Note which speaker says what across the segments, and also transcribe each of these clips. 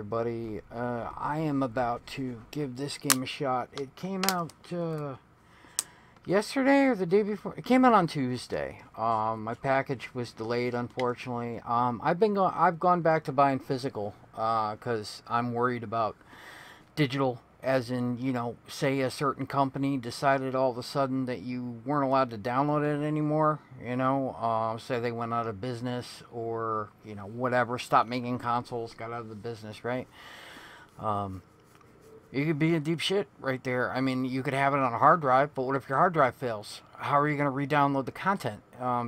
Speaker 1: everybody. I am about to give this game a shot. It came out yesterday or the day before. It came out on Tuesday. My package was delayed, unfortunately. I've gone back to buying physical because I'm worried about digital. As in, say a certain company decided all of a sudden that you weren't allowed to download it anymore, say they went out of business or, whatever, stopped making consoles, got out of the business, right? You could be in deep shit right there. I mean, you could have it on a hard drive, but what if your hard drive fails? How are you going to re-download the content?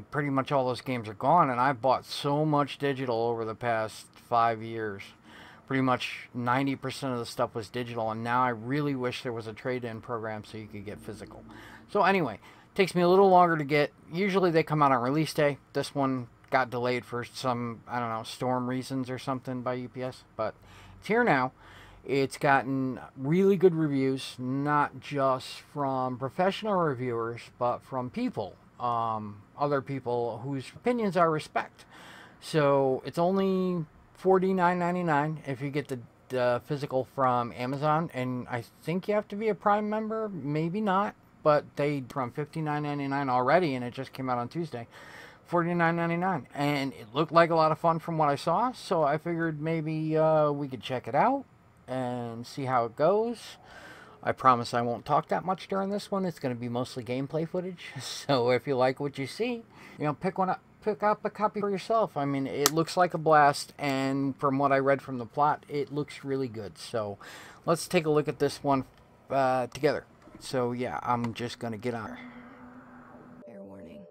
Speaker 1: Pretty much all those games are gone, and I've bought so much digital over the past 5 years. Pretty much 90% of the stuff was digital, and now I really wish there was a trade-in program so you could get physical. So anyway, takes me a little longer to get. Usually they come out on release day. This one got delayed for some, I don't know, storm reasons or something by UPS, but it's here now. It's gotten really good reviews, not just from professional reviewers, but from people, other people whose opinions I respect. So it's only $49.99 if you get the physical from Amazon, and I think you have to be a Prime member, maybe not, but they from $59.99 already, and it just came out on Tuesday. $49.99, and it looked like a lot of fun from what I saw, so I figured maybe we could check it out and see how it goes. I promise I won't talk that much during this one. It's going to be mostly gameplay footage, so if you like what you see, pick one up. Pick up a copy for yourself. I mean, it looks like a blast, and from what I read from the plot, it looks really good. So let's take a look at this one together. So yeah, I'm just gonna get on.
Speaker 2: Fair warning.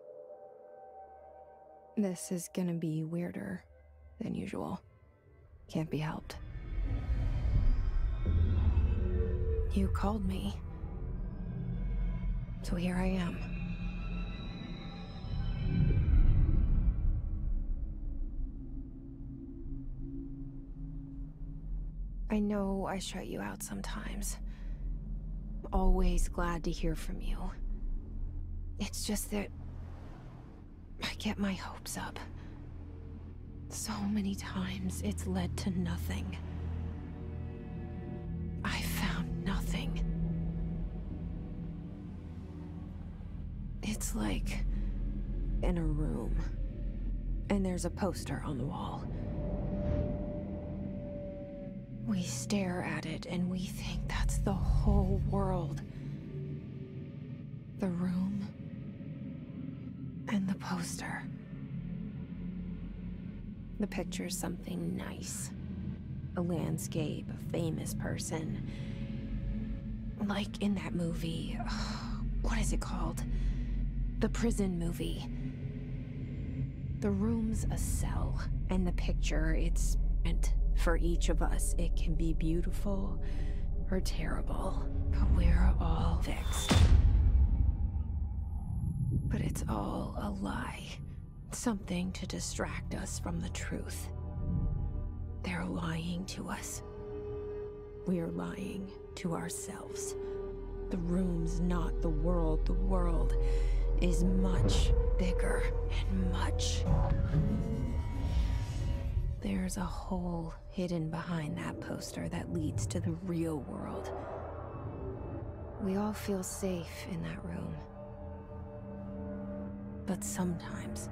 Speaker 2: This is gonna be weirder than usual. Can't be helped. You called me. So here I am. I know I shut you out sometimes. Always glad to hear from you. It's just that I get my hopes up. So many times it's led to nothing. I found nothing. It's like in a room, and there's a poster on the wall. We stare at it and we think that's the whole world. The room and the poster. The picture's something nice. A landscape, a famous person. Like in that movie, what is it called? The prison movie. The room's a cell, and the picture, it's meant for each of us. It can be beautiful or terrible, but we're all fixed. But it's all a lie. Something to distract us from the truth. They're lying to us. We're lying to ourselves. The room's not the world. The world is much bigger and much. There's a hole hidden behind that poster that leads to the real world. We all feel safe in that room. But sometimes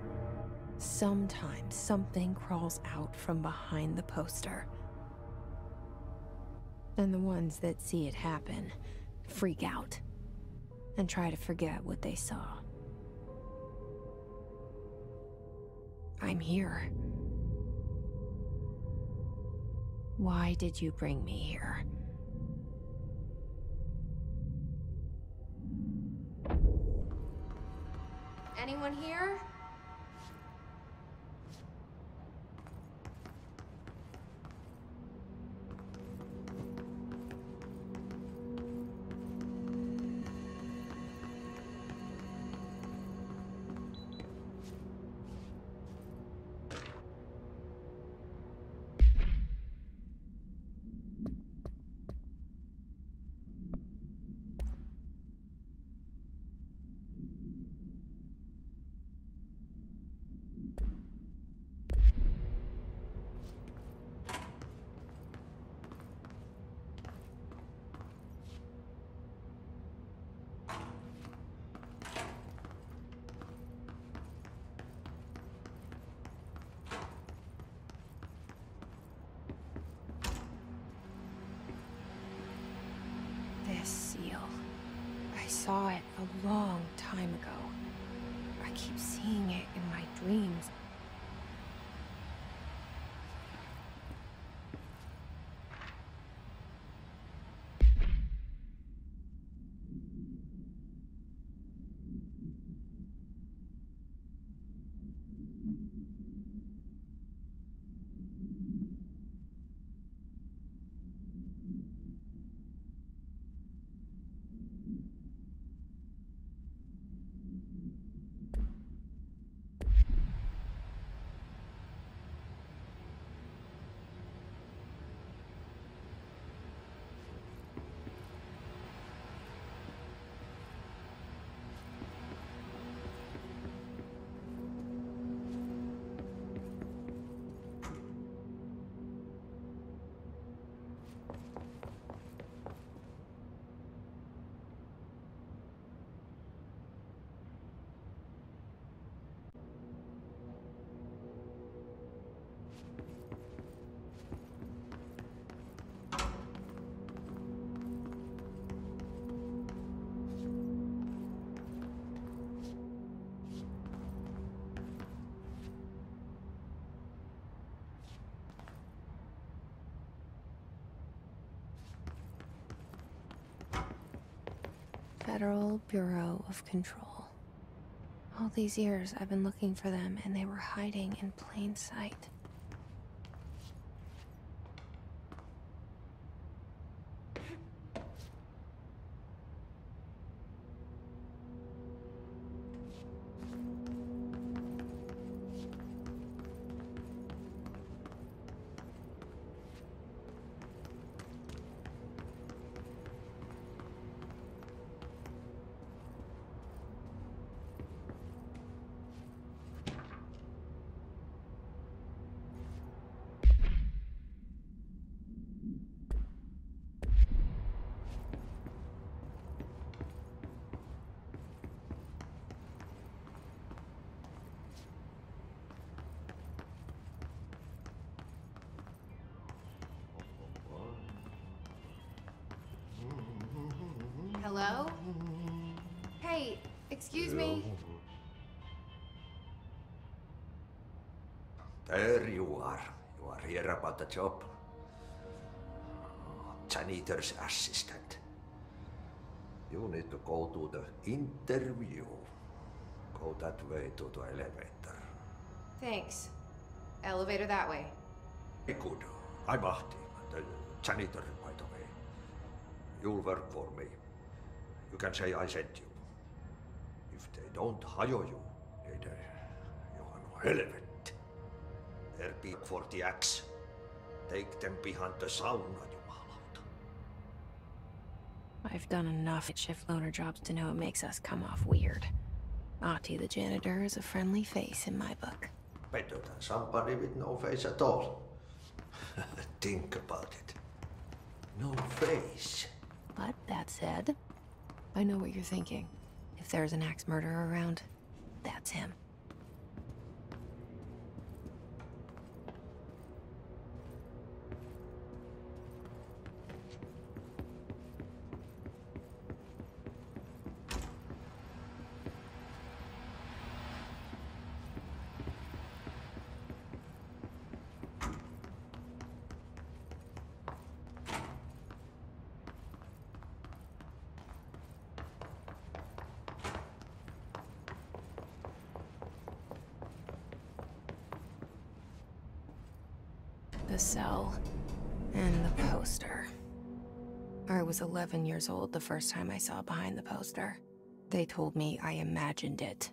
Speaker 2: something crawls out from behind the poster. And the ones that see it happen freak out and try to forget what they saw. I'm here. Why did you bring me here? Anyone here? saw it a long time ago. I keep seeing it in my dreams. Federal Bureau of Control. All these years I've been looking for them, and they were hiding in plain sight. Hello? Hey, excuse me?
Speaker 3: There you are. You are here about the job. Janitor's assistant. You need to go to the interview. Go that way to the elevator.
Speaker 2: Thanks. Elevator that way.
Speaker 3: Very good. I'm Ahti, the janitor, by the way. You'll work for me. You can say I sent you. If they don't hire you, then you are no helvet. They're big for the axe. Take them behind the sauna, jumalauta.
Speaker 2: I've done enough shift loner jobs to know it makes us come off weird. Ahti the janitor is a friendly face in my book.
Speaker 3: Better than somebody with no face at all. Think about it. No face.
Speaker 2: But that said, I know what you're thinking. If there's an axe murderer around, that's him. The cell. And the poster. I was 11 years old the first time I saw behind the poster. They told me I imagined it.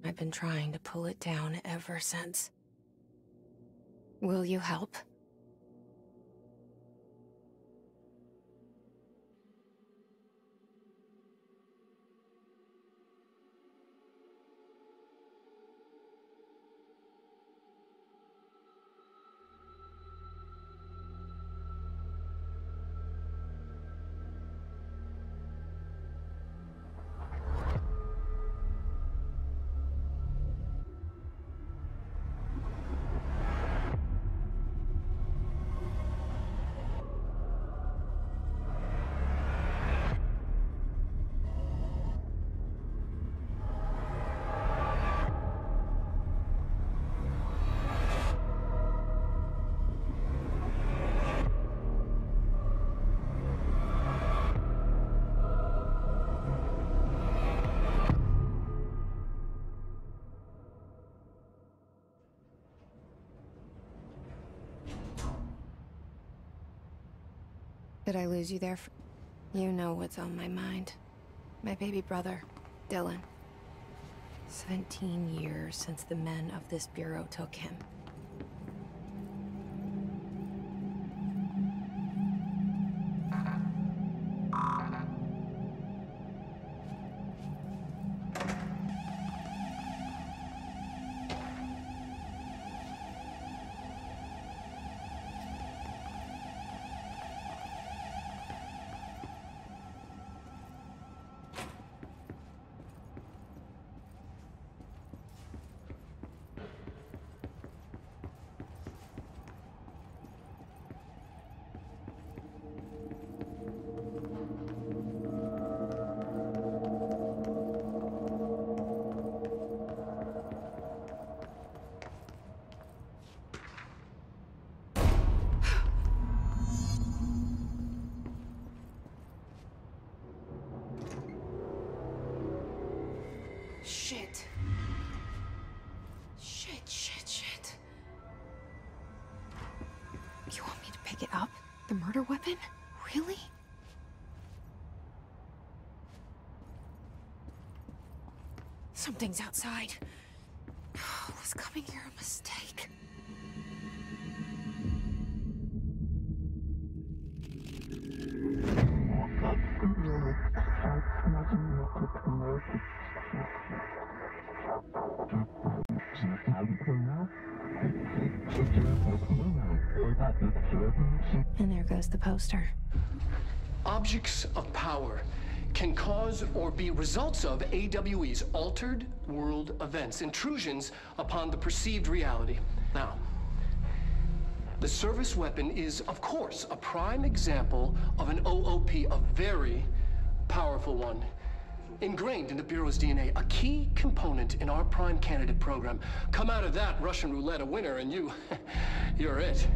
Speaker 2: I've been trying to pull it down ever since. Will you help? Did I lose you there? You know what's on my mind. My baby brother, Dylan. 17 years since the men of this bureau took him. Shit. Shit. You want me to pick it up? The murder weapon? Really? Something's outside. Was coming here a mistake? And there goes the poster.
Speaker 4: Objects of power can cause or be results of AWE's altered world events, intrusions upon the perceived reality. Now, the service weapon is, of course, a prime example of an OOP, a very powerful one. Ingrained in the Bureau's DNA, a key component in our prime candidate program. Come out of that Russian roulette a winner and you're it.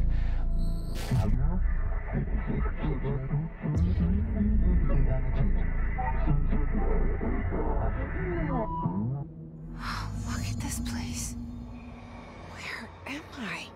Speaker 2: Look at this place. Where am I?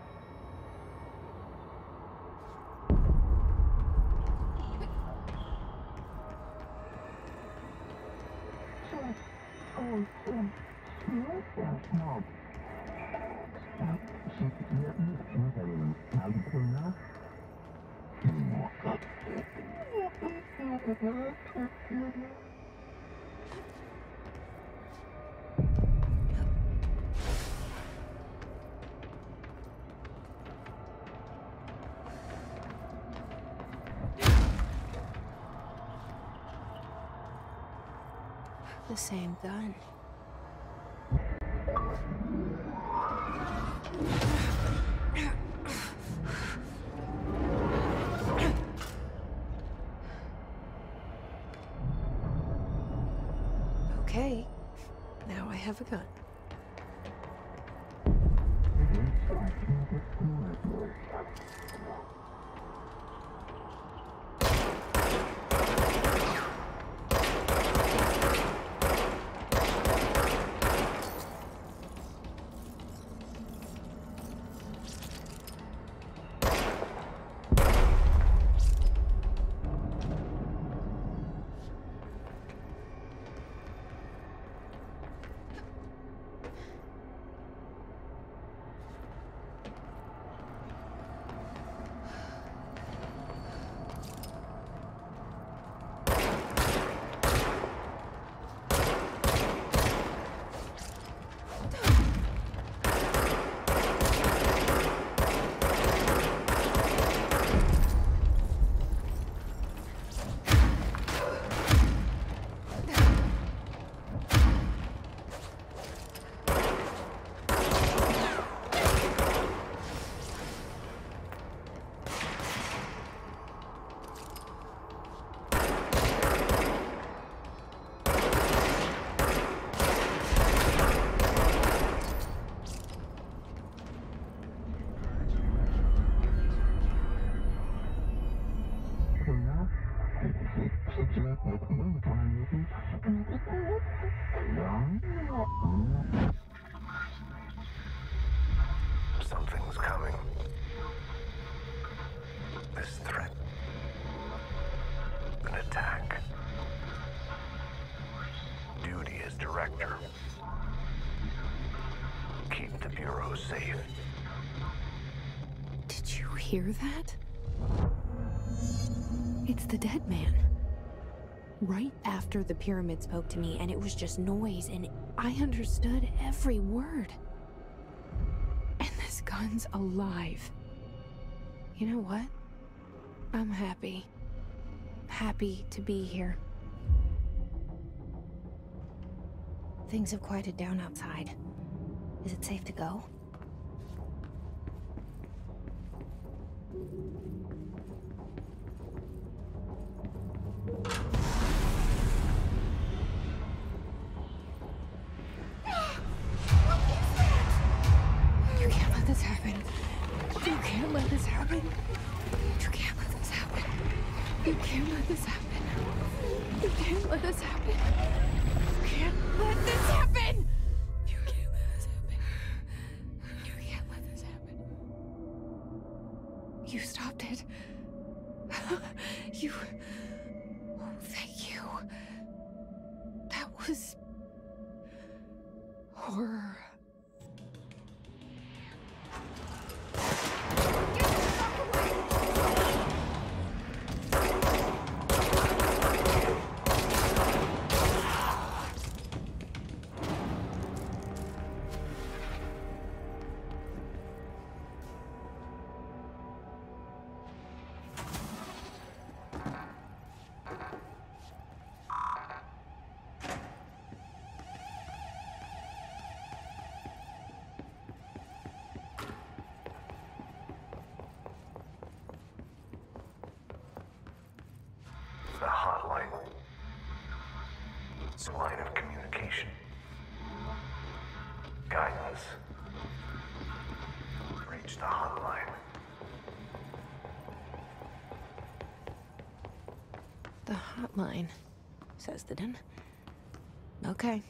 Speaker 2: The same gun. Okay, now I have a gun.
Speaker 5: Something's coming. This threat An attack. Duty as director. Keep the Bureau safe.
Speaker 2: Did you hear that? It's the dead man. Right after the pyramid spoke to me, and it was just noise, and I understood every word. And this gun's alive. You know what? I'm happy. Happy to be here. Things have quieted down outside. Is it safe to go? You can't let this happen. You can't let this happen. You can't let this happen. You can't let this happen. You can't let this happen. You can't let this happen. You can't let this happen. You can't let this happen. You stopped it. You... Oh, thank you. That was... horror.
Speaker 5: The hotline. It's a line of communication. Guidance. Reach the hotline.
Speaker 2: The hotline, says the den. Okay.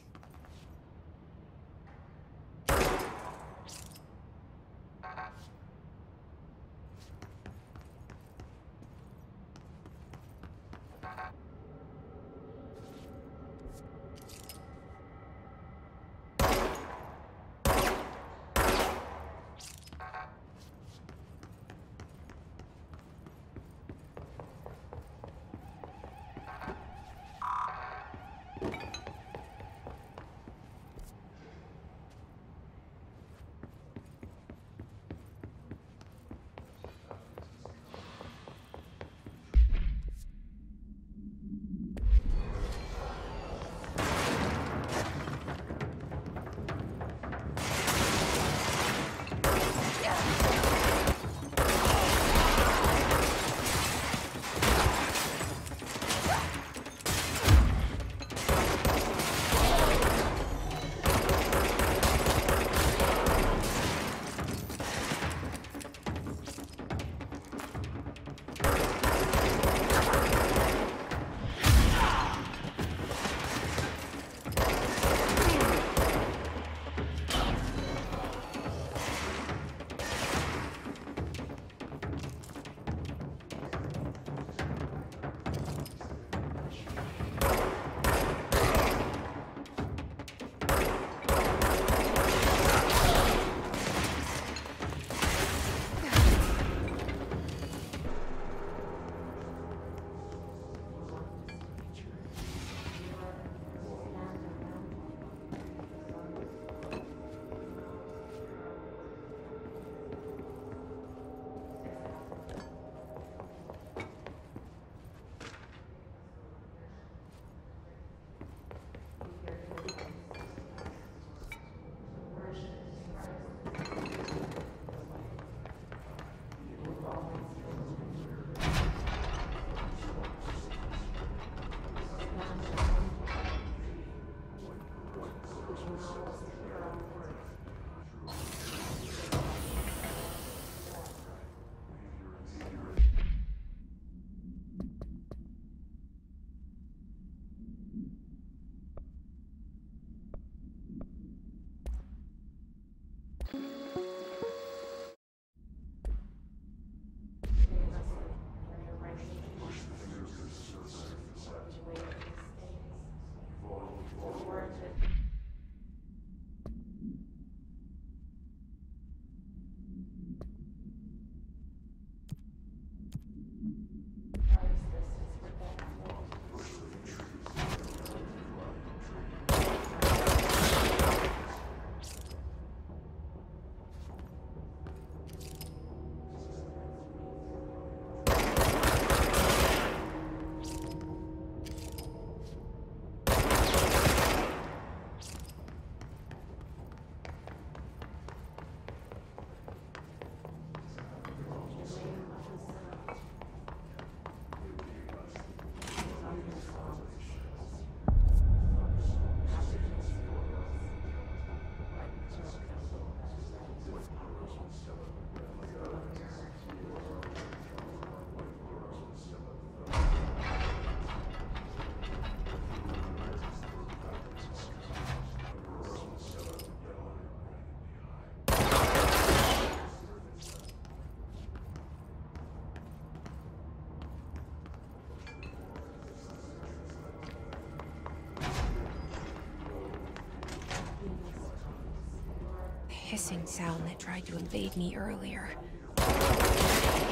Speaker 2: hissing sound that tried to invade me earlier.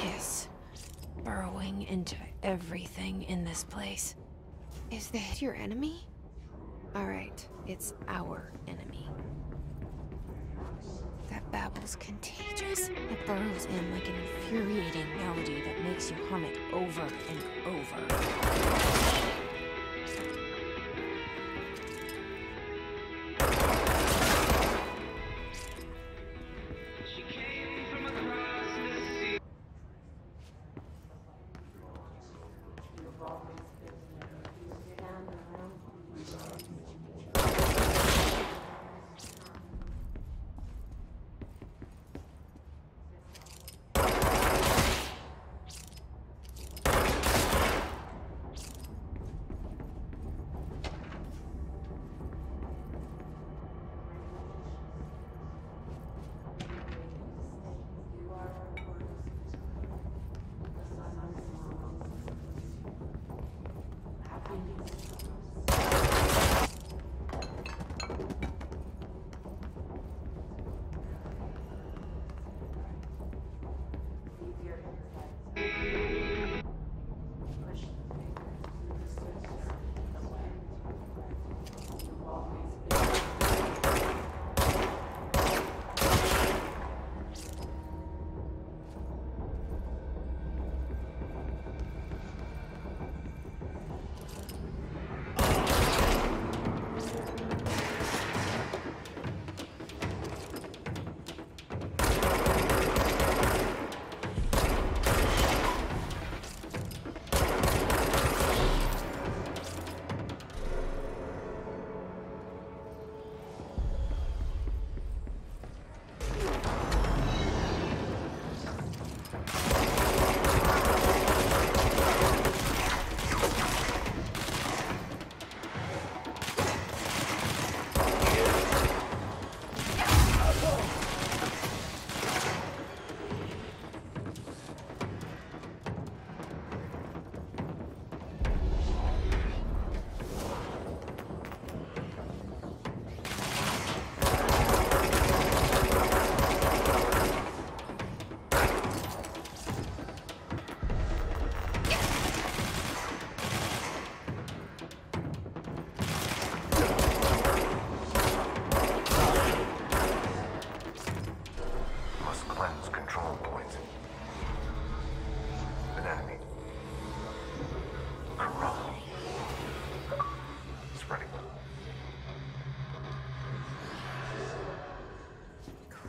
Speaker 2: Hiss. Burrowing into everything in this place. Is that your enemy? Alright, it's our enemy. That babble's contagious. It burrows in like an infuriating melody that makes you hum it over and over.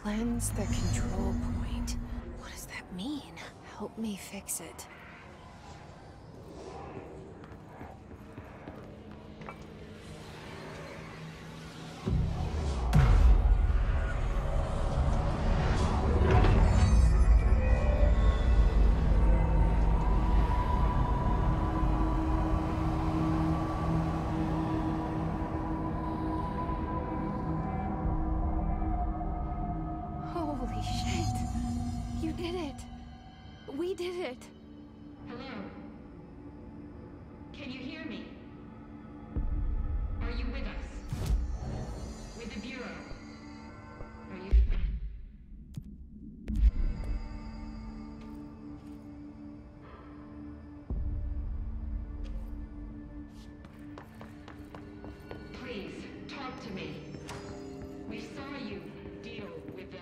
Speaker 2: Cleanse the control point. What does that mean? Help me fix it. Holy shit! You did it! We did it!
Speaker 6: Hello? Can you hear me? Are you with us? With the Bureau? Are you... Please, talk to me. We saw you deal with the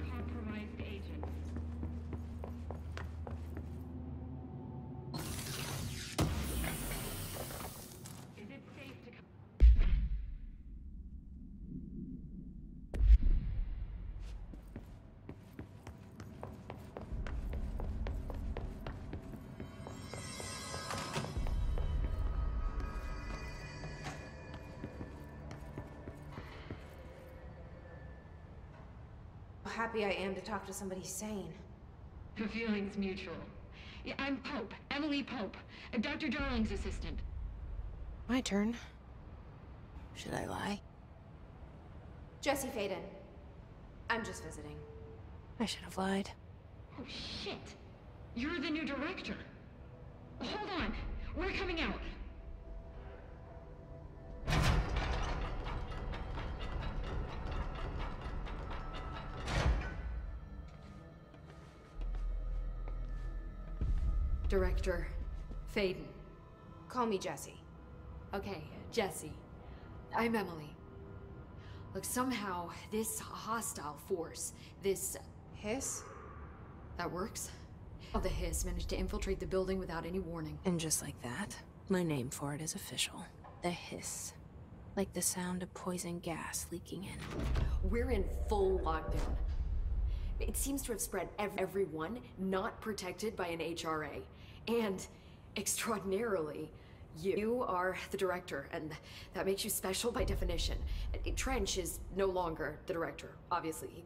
Speaker 6: compromised agent. Is it safe to come?
Speaker 2: How happy I am to talk to somebody sane.
Speaker 6: The feeling's mutual. Yeah, I'm Pope, Emily Pope, Dr. Darling's assistant.
Speaker 2: My turn. Should I lie? Jesse Faden. I'm just visiting. I should have lied.
Speaker 6: Oh, shit. You're the new director. Hold on. We're coming out. Director Faden.
Speaker 2: Call me Jessie.
Speaker 6: Okay, Jesse. I'm Emily. Look, somehow, this hostile force, this...
Speaker 2: Hiss?
Speaker 6: That works? Oh, the hiss managed to infiltrate the building without any warning.
Speaker 2: And just like that, my name for it is official. The hiss. Like the sound of poison gas leaking in.
Speaker 6: We're in full lockdown. It seems to have spread everyone not protected by an HRA. And, extraordinarily, you are the director, and that makes you special by definition. Trench is no longer the director, obviously.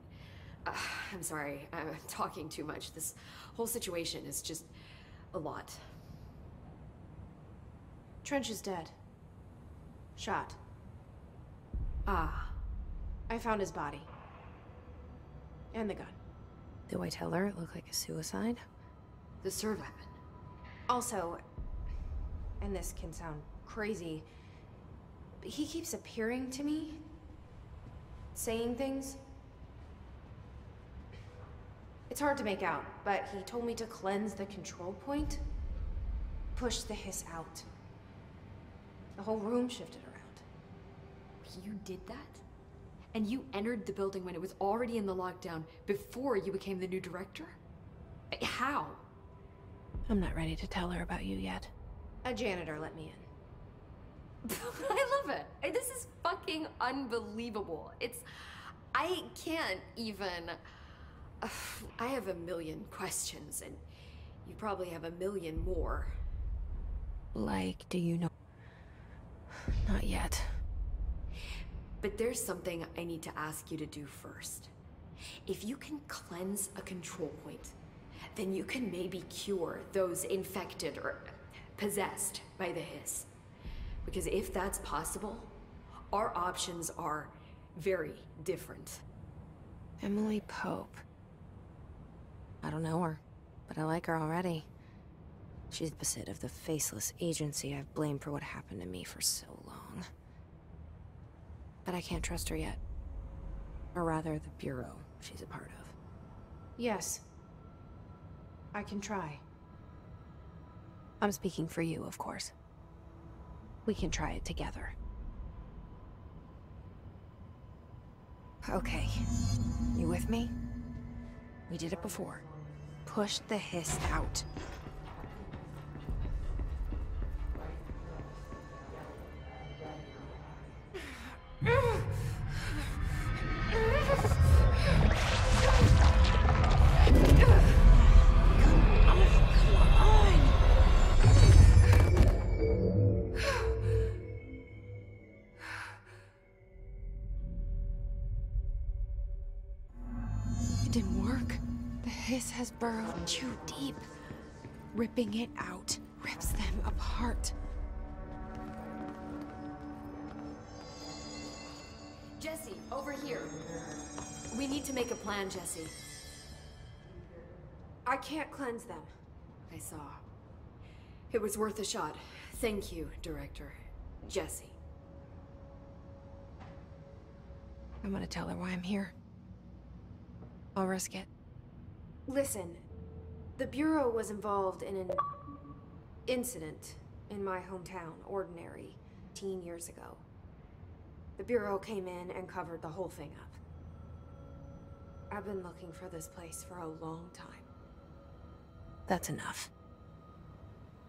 Speaker 6: I'm sorry, I'm talking too much. This whole situation is just a lot.
Speaker 2: Trench is dead. Shot.
Speaker 6: Ah.
Speaker 2: I found his body. And the gun. Do I tell her it looked like a suicide?
Speaker 6: The serve weapon.
Speaker 2: Also, and this can sound crazy, but he keeps appearing to me, saying things. It's hard to make out, but he told me to cleanse the control point, push the hiss out. The whole room shifted around.
Speaker 6: You did that? And you entered the building when it was already in the lockdown before you became the new director? How?
Speaker 2: I'm not ready to tell her about you yet. A janitor let me in.
Speaker 6: I love it. This is fucking unbelievable. I can't even... I have a million questions, and you probably have a million more.
Speaker 2: Like, do you know? Not yet.
Speaker 6: But there's something I need to ask you to do first. If you can cleanse a control point, then you can maybe cure those infected or possessed by the hiss. Because if that's possible, our options are very different.
Speaker 2: Emily Pope. I don't know her, but I like her already. She's the opposite of the faceless agency I've blamed for what happened to me for so long. But I can't trust her yet. Or rather, the Bureau she's a part of. Yes. I can try. I'm speaking for you, of course. We can try it together. Okay. You with me? We did it before. Push the hiss out. It didn't work. The hiss has burrowed too deep. Ripping it out rips them apart.
Speaker 6: Jesse, over here. We need to make a plan, Jesse.
Speaker 2: I can't cleanse them.
Speaker 6: I saw. It was worth a shot. Thank you, Director. Jesse.
Speaker 2: I'm gonna tell her why I'm here. I'll risk it. Listen, the Bureau was involved in an incident in my hometown, Ordinary, 10 years ago. The Bureau came in and covered the whole thing up. I've been looking for this place for a long time. That's enough.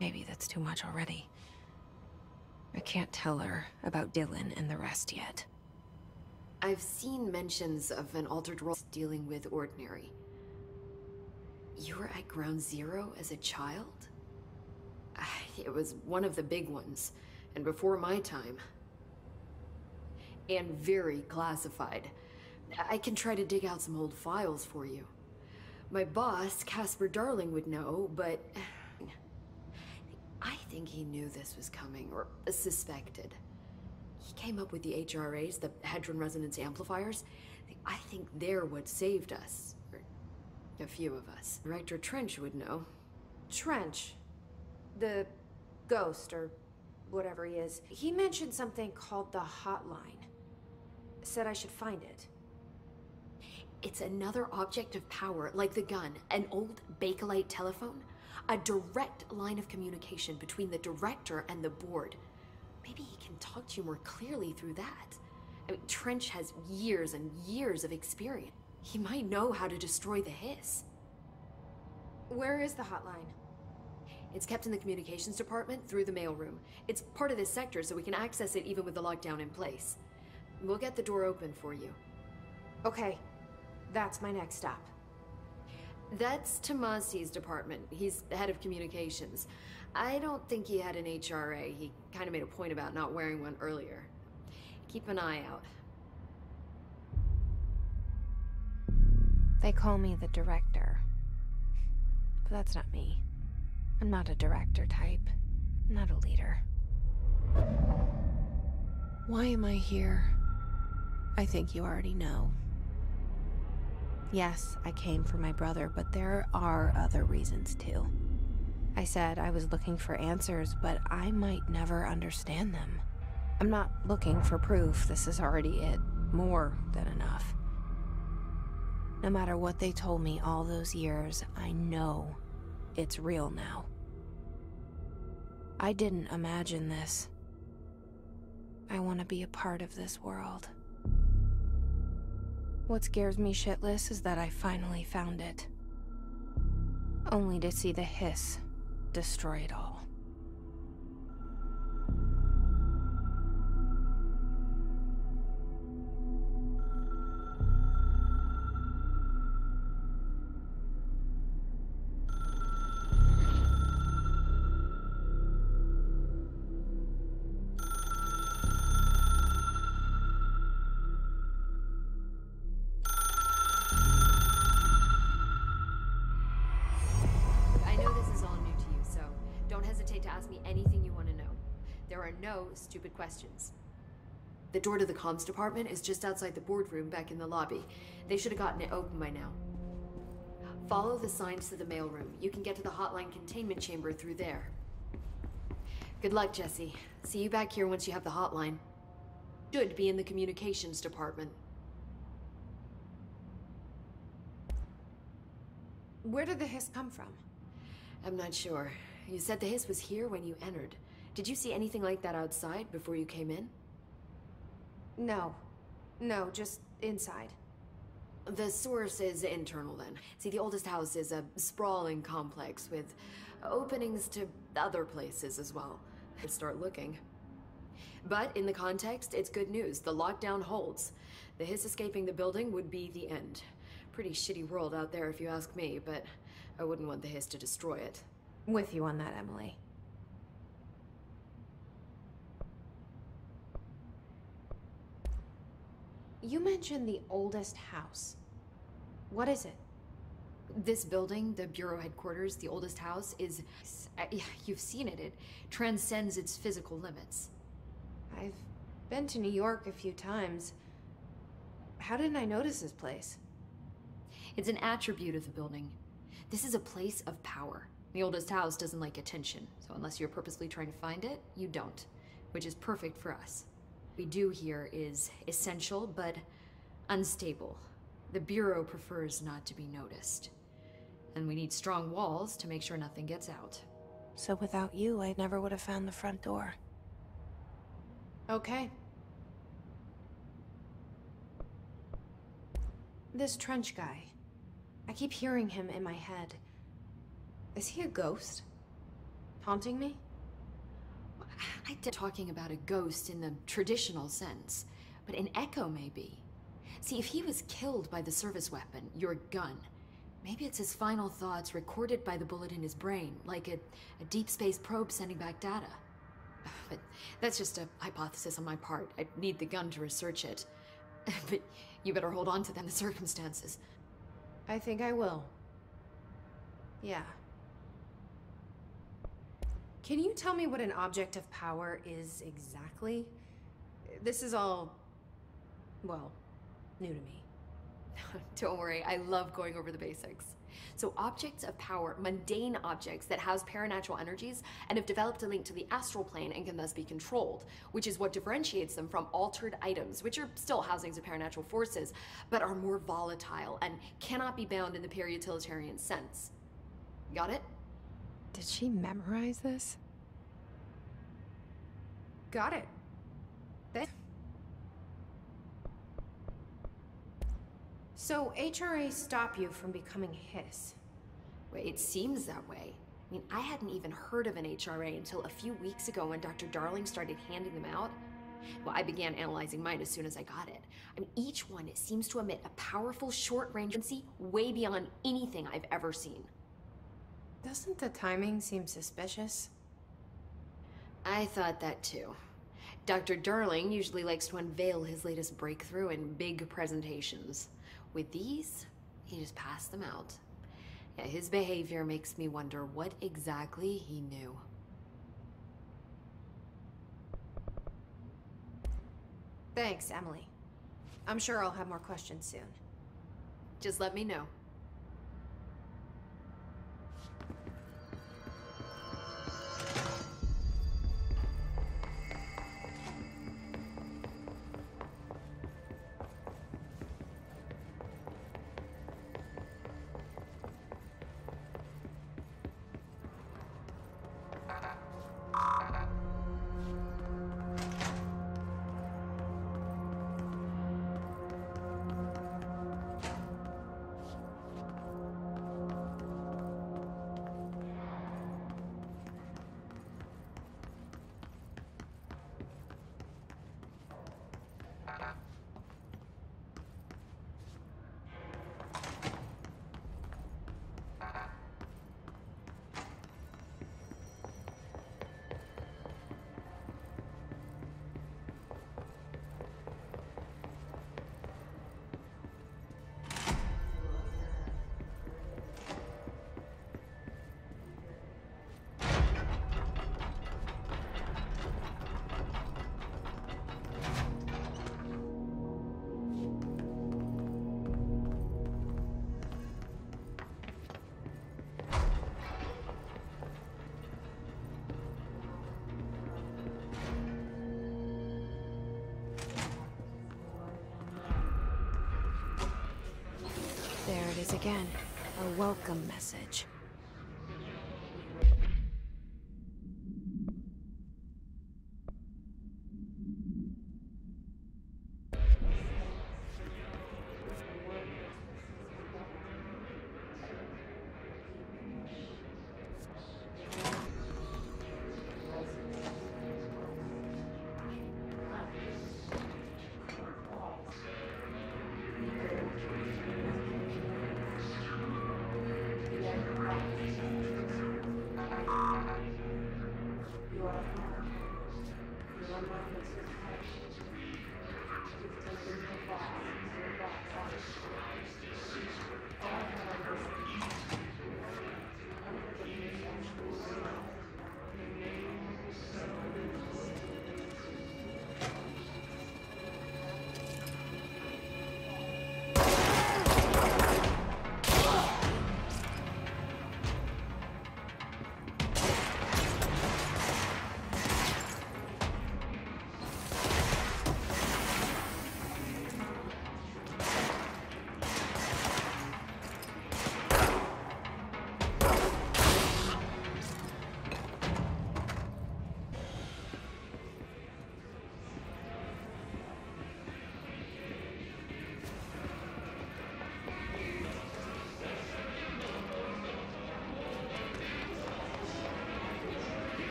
Speaker 2: Maybe that's too much already. I can't tell her about Dylan and the rest yet.
Speaker 6: I've seen mentions of an altered world dealing with Ordinary. You were at Ground Zero as a child? It was one of the big ones, and before my time. And very classified. I can try to dig out some old files for you. My boss, Casper Darling, would know, but... I think he knew this was coming, or suspected. He came up with the HRAs, the Hadron Resonance Amplifiers. I think they're what saved us. Or a few of us. Director Trench would know.
Speaker 2: Trench? The ghost, or whatever he is. He mentioned something called the Hotline. Said I should find it.
Speaker 6: It's another object of power, like the gun, an old Bakelite telephone. A direct line of communication between the director and the board. Maybe he can talk to you more clearly through that. I mean, Trench has years and years of experience. He might know how to destroy the Hiss.
Speaker 2: Where is the hotline?
Speaker 6: It's kept in the communications department through the mailroom. It's part of this sector, so we can access it even with the lockdown in place. We'll get the door open for you.
Speaker 2: Okay, that's my next stop.
Speaker 6: That's Tomasi's department. He's the head of communications. I don't think he had an HRA. He kind of made a point about not wearing one earlier. Keep an eye out.
Speaker 2: They call me the director. But that's not me. I'm not a director type. I'm not a leader. Why am I here? I think you already know. Yes, I came for my brother, but there are other reasons too. I said I was looking for answers, but I might never understand them. I'm not looking for proof. This is already it. More than enough. No matter what they told me all those years, I know it's real now. I didn't imagine this. I want to be a part of this world. What scares me shitless is that I finally found it. Only to see the Hiss destroy it all.
Speaker 6: No stupid questions. The door to the comms department is just outside the boardroom back in the lobby. They should have gotten it open by now. Follow the signs to the mailroom. You can get to the hotline containment chamber through there. Good luck, Jesse. See you back here once you have the hotline. Should be in the communications department.
Speaker 2: Where did the Hiss come from?
Speaker 6: I'm not sure. You said the Hiss was here when you entered. Did you see anything like that outside before you came in?
Speaker 2: No. No, just inside.
Speaker 6: The source is internal then. See, the oldest house is a sprawling complex with openings to other places as well. Start looking. But in the context, it's good news. The lockdown holds. The Hiss escaping the building would be the end. Pretty shitty world out there if you ask me, but I wouldn't want the Hiss to destroy it.
Speaker 2: With you on that, Emily. You mentioned the oldest house. What is it?
Speaker 6: This building, the Bureau headquarters, the oldest house, is... you've seen it. It transcends its physical limits.
Speaker 2: I've been to New York a few times. How didn't I notice this place?
Speaker 6: It's an attribute of the building. This is a place of power. The oldest house doesn't like attention, so unless you're purposely trying to find it, you don't. Which is perfect for us. What we do here is essential, but unstable. The Bureau prefers not to be noticed. And we need strong walls to make sure nothing gets out.
Speaker 2: So without you, I never would have found the front door. Okay. This Trench guy. I keep hearing him in my head. Is he a ghost? Haunting me?
Speaker 6: I'm talking about a ghost in the traditional sense, but an echo maybe. See, if he was killed by the service weapon, your gun, maybe it's his final thoughts recorded by the bullet in his brain, like a deep space probe sending back data. But that's just a hypothesis on my part. I'd need the gun to research it. But you better hold on to them, the circumstances.
Speaker 2: I think I will. Yeah. Can you tell me what an object of power is exactly? This is all, well, new to me.
Speaker 6: Don't worry, I love going over the basics. So objects of power, mundane objects that house paranatural energies and have developed a link to the astral plane and can thus be controlled, which is what differentiates them from altered items, which are still housings of paranatural forces, but are more volatile and cannot be bound in the peri-utilitarian sense. Got it?
Speaker 2: Did she memorize this? Got it. So HRA stop you from becoming his?
Speaker 6: Wait, it seems that way. I mean, I hadn't even heard of an HRA until a few weeks ago when Dr. Darling started handing them out. Well, I began analyzing mine as soon as I got it. I mean, each one seems to emit a powerful short-range frequency way beyond anything I've ever seen.
Speaker 2: Doesn't the timing seem suspicious?
Speaker 6: I thought that too. Dr. Darling usually likes to unveil his latest breakthrough in big presentations. With these, he just passed them out. Yeah, his behavior makes me wonder what exactly he knew.
Speaker 2: Thanks, Emily. I'm sure I'll have more questions soon.
Speaker 6: Just let me know.
Speaker 2: There it is again. A welcome message.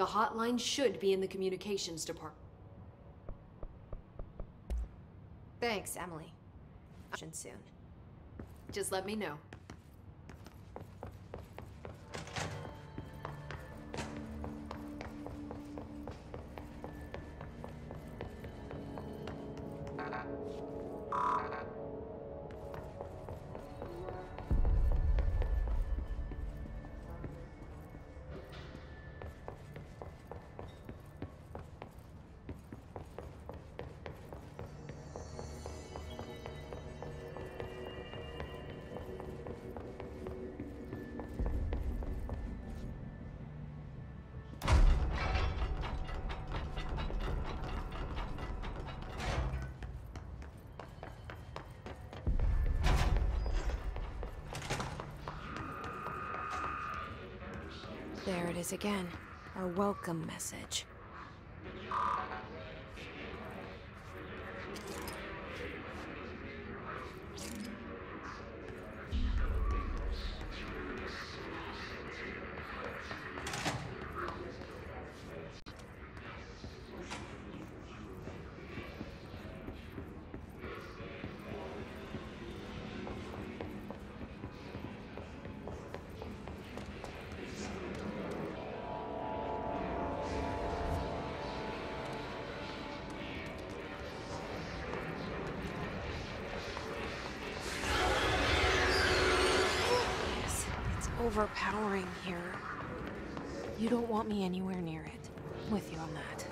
Speaker 6: The hotline should be in the communications department.
Speaker 2: Thanks, Emily. Soon.
Speaker 6: Just let me know.
Speaker 2: There it is again. Our welcome message. Overpowering here. You don't want me anywhere near it. I'm with you on that.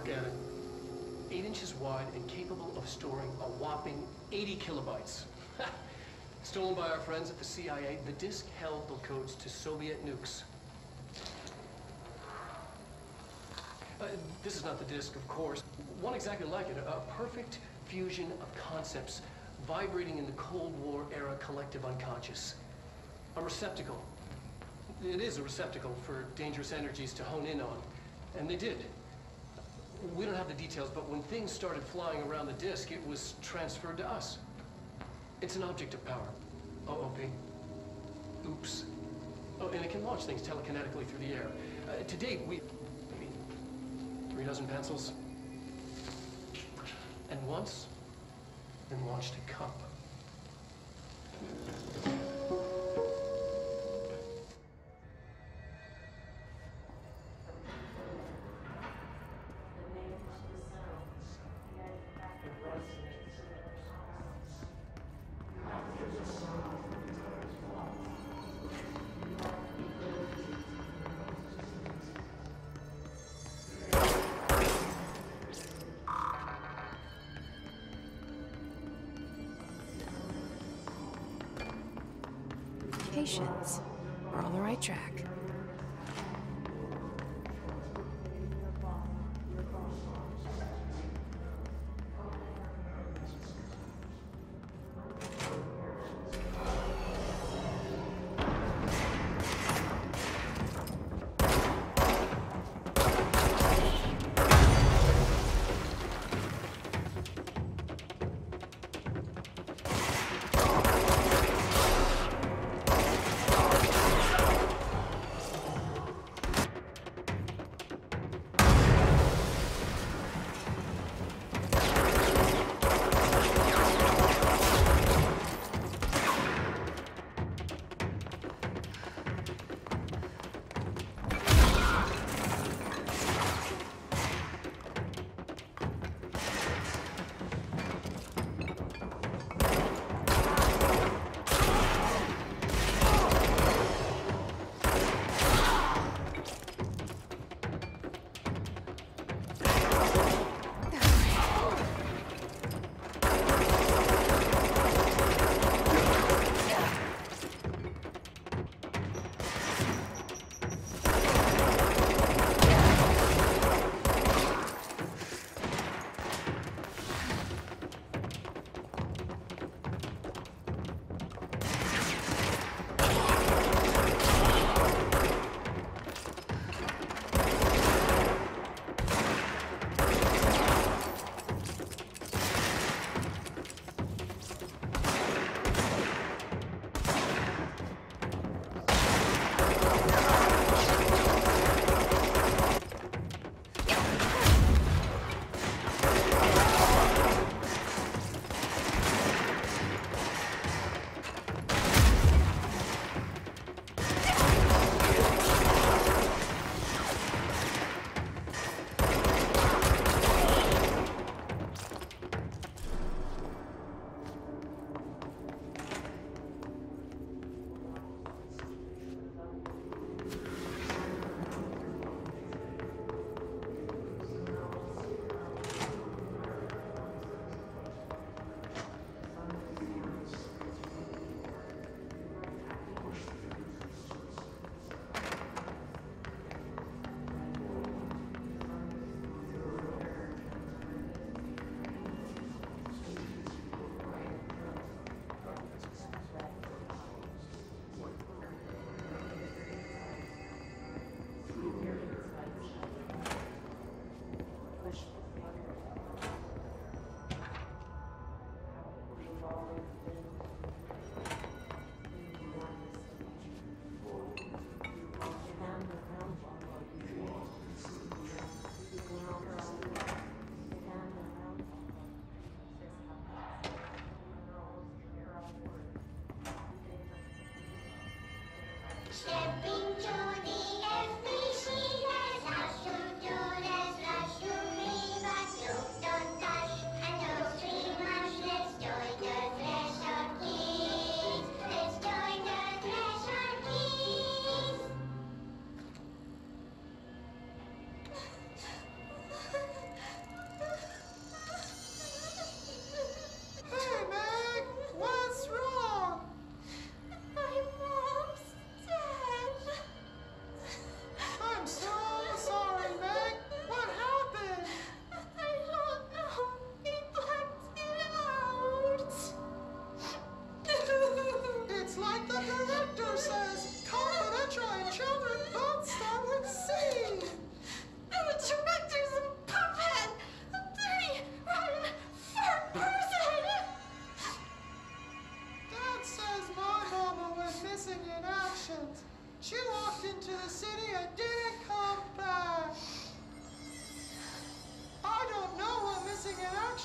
Speaker 4: look at it. 8 inches wide and capable of storing a whopping 80 kilobytes. Stolen by our friends at the CIA, the disk held the codes to Soviet nukes. This is not the disk, of course. One exactly like it, a perfect fusion of concepts vibrating in the Cold War era collective unconscious. A receptacle. It is a receptacle for dangerous energies to hone in on. And they did. We don't have the details, but when things started flying around the disk, it was transferred to us. It's an object of power. OOP. Oops. Oh, and it can launch things telekinetically through the air. To date, we... 3 dozen pencils. And once, then launched a cup.
Speaker 2: Patience. We're on the right track.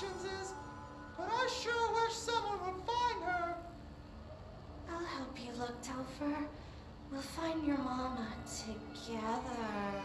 Speaker 7: actions is, but I sure wish someone would find her.
Speaker 8: I'll help you look, Telfer. We'll find your mama together.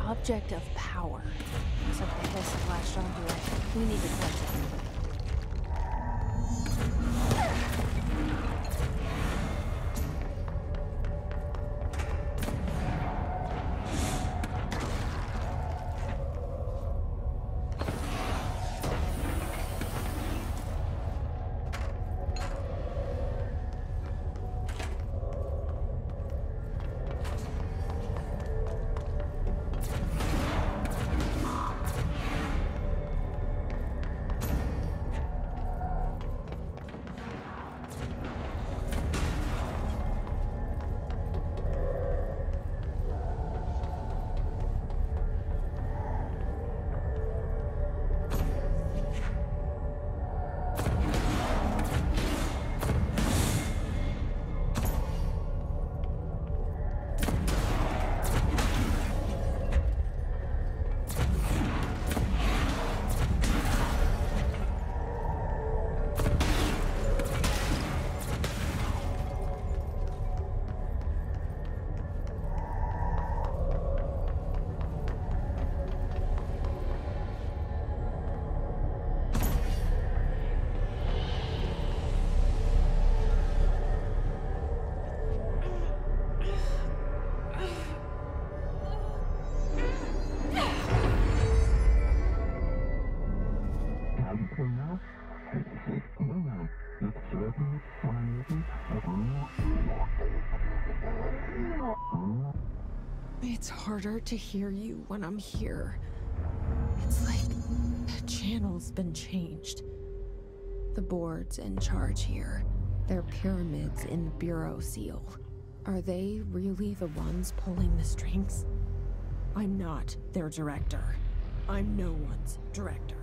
Speaker 2: Object of power. Something has flashed onto it. We need to collect it. It's harder to hear you when I'm here. It's like the channel's been changed. The board's in charge here. They're pyramids in the Bureau seal. Are they really the ones pulling the strings? I'm not their director. I'm no one's director.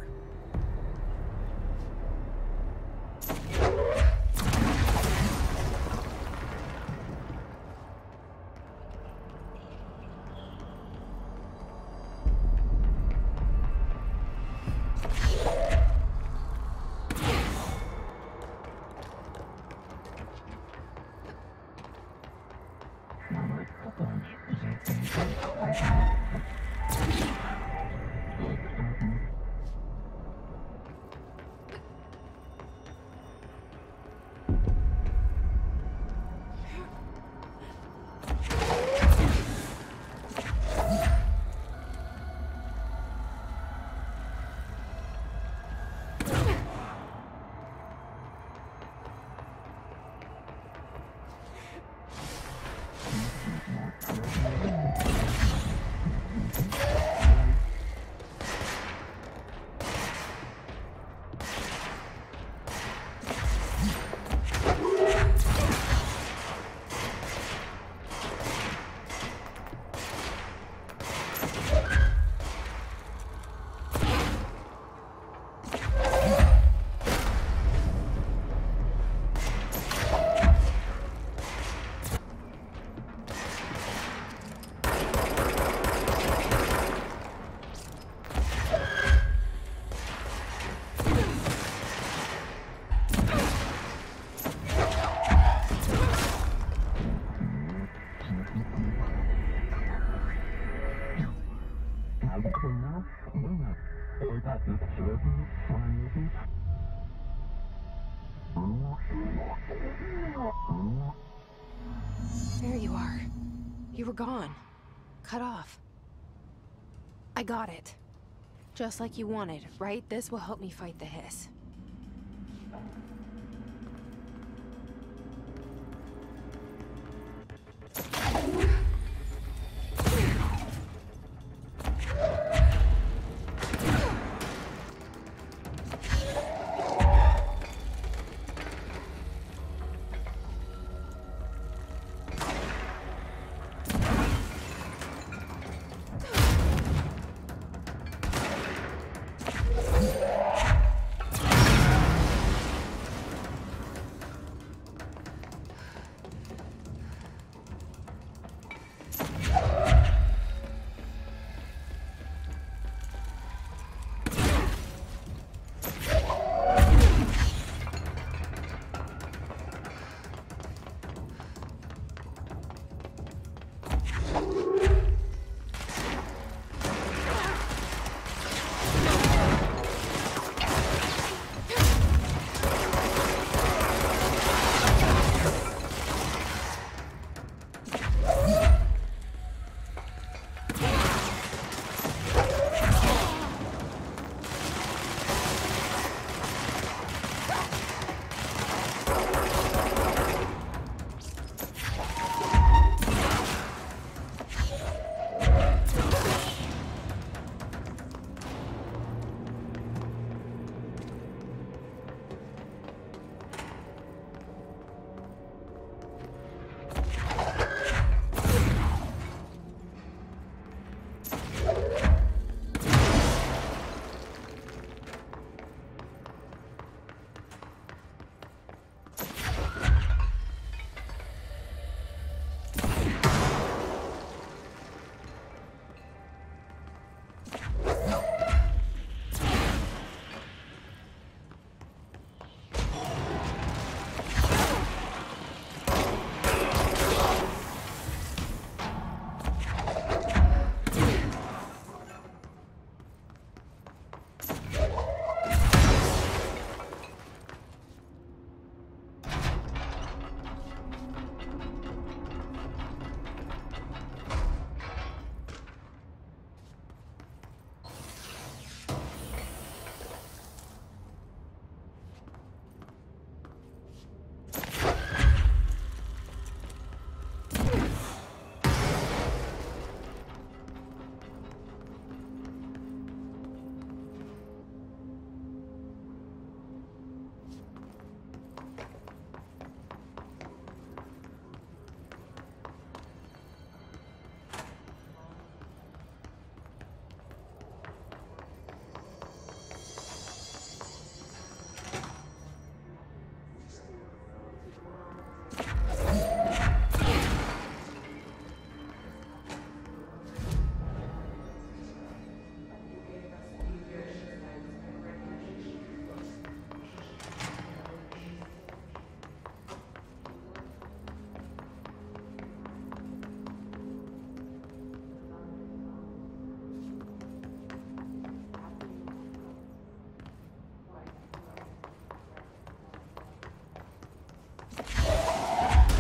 Speaker 2: There you are. You were gone. Cut off. I got it. Just like you wanted, right? This will help me fight the hiss.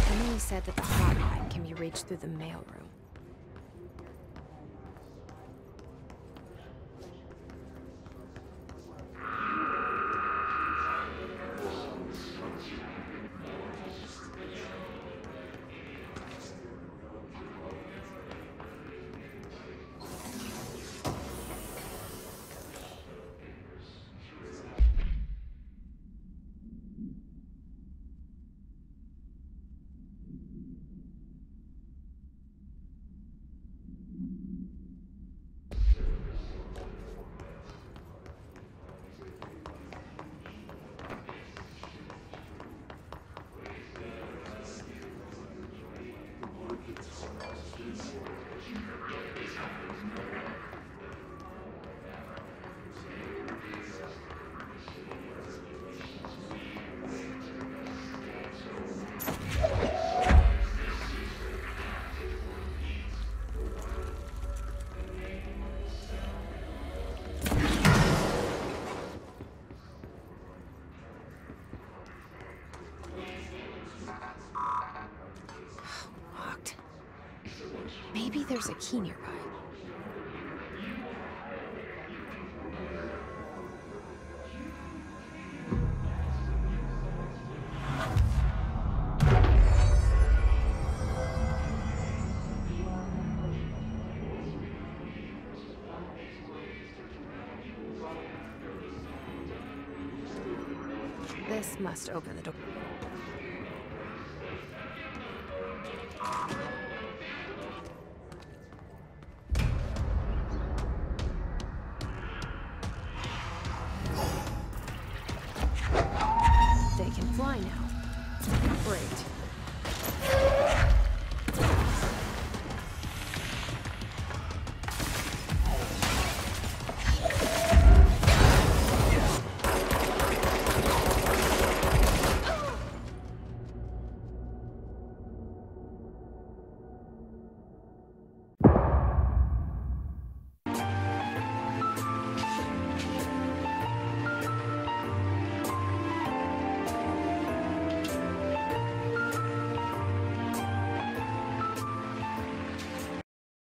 Speaker 2: Emily said that the hotline can be reached through the mailroom. Maybe there's a key nearby. This must open the door. They can fly now. Great.